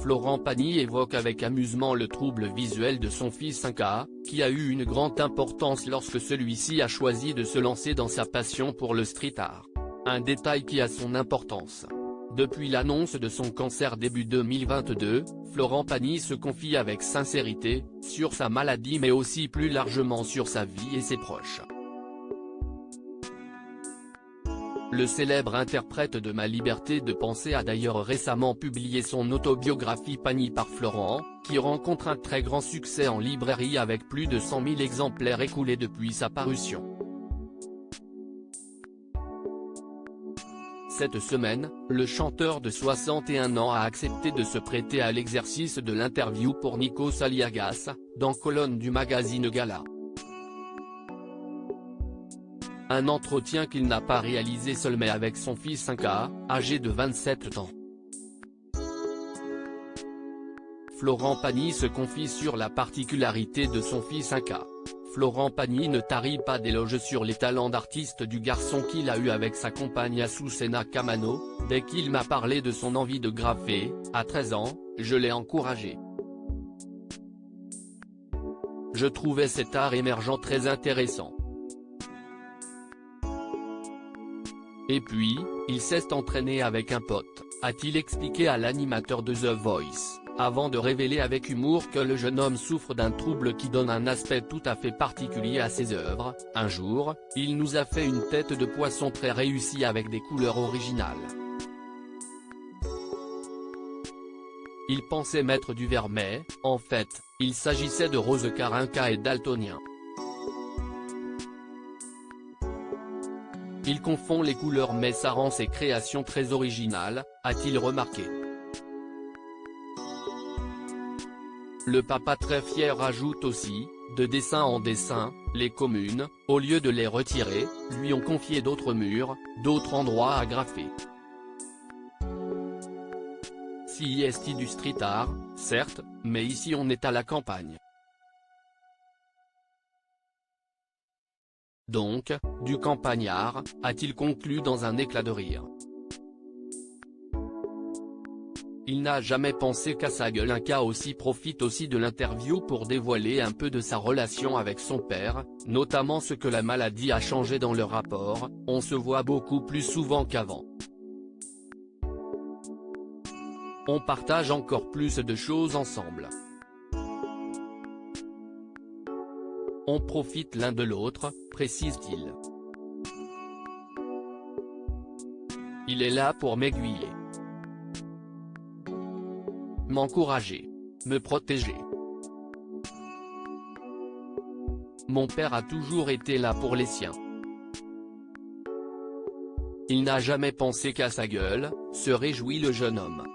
Florent Pagny évoque avec amusement le trouble visuel de son fils Inca, qui a eu une grande importance lorsque celui-ci a choisi de se lancer dans sa passion pour le street art. Un détail qui a son importance. Depuis l'annonce de son cancer début 2022, Florent Pagny se confie avec sincérité, sur sa maladie mais aussi plus largement sur sa vie et ses proches. Le célèbre interprète de Ma liberté de penser a d'ailleurs récemment publié son autobiographie Pagny par Florent, qui rencontre un très grand succès en librairie avec plus de 100 000 exemplaires écoulés depuis sa parution. Cette semaine, le chanteur de 61 ans a accepté de se prêter à l'exercice de l'interview pour Nikos Aliagas, dans Colonne du magazine Gala. Un entretien qu'il n'a pas réalisé seul mais avec son fils Inca, âgé de 27 ans. Florent Pagny se confie sur la particularité de son fils Inca. Florent Pagny ne tarit pas d'éloges sur les talents d'artiste du garçon qu'il a eu avec sa compagne Azucena Kamano. Dès qu'il m'a parlé de son envie de graffer, à 13 ans, je l'ai encouragé. Je trouvais cet art émergent très intéressant. Et puis, il s'est entraîné avec un pote, a-t-il expliqué à l'animateur de The Voice, avant de révéler avec humour que le jeune homme souffre d'un trouble qui donne un aspect tout à fait particulier à ses œuvres. Un jour, il nous a fait une tête de poisson très réussie avec des couleurs originales. Il pensait mettre du vert mais, en fait, il s'agissait de rose car Inca est daltonien. Il confond les couleurs mais ça rend ses créations très originales, a-t-il remarqué. Le papa très fier ajoute aussi, de dessin en dessin, les communes, au lieu de les retirer, lui ont confié d'autres murs, d'autres endroits à graffer. Si est du street art, certes, mais ici on est à la campagne. Donc, du campagnard, a-t-il conclu dans un éclat de rire. Il n'a jamais pensé qu'à sa gueule Inca aussi profite aussi de l'interview pour dévoiler un peu de sa relation avec son père, notamment ce que la maladie a changé dans leur rapport. On se voit beaucoup plus souvent qu'avant. On partage encore plus de choses ensemble. On profite l'un de l'autre, précise-t-il. Il est là pour m'aiguiller. M'encourager. Me protéger. Mon père a toujours été là pour les siens. Il n'a jamais pensé qu'à sa gueule, se réjouit le jeune homme.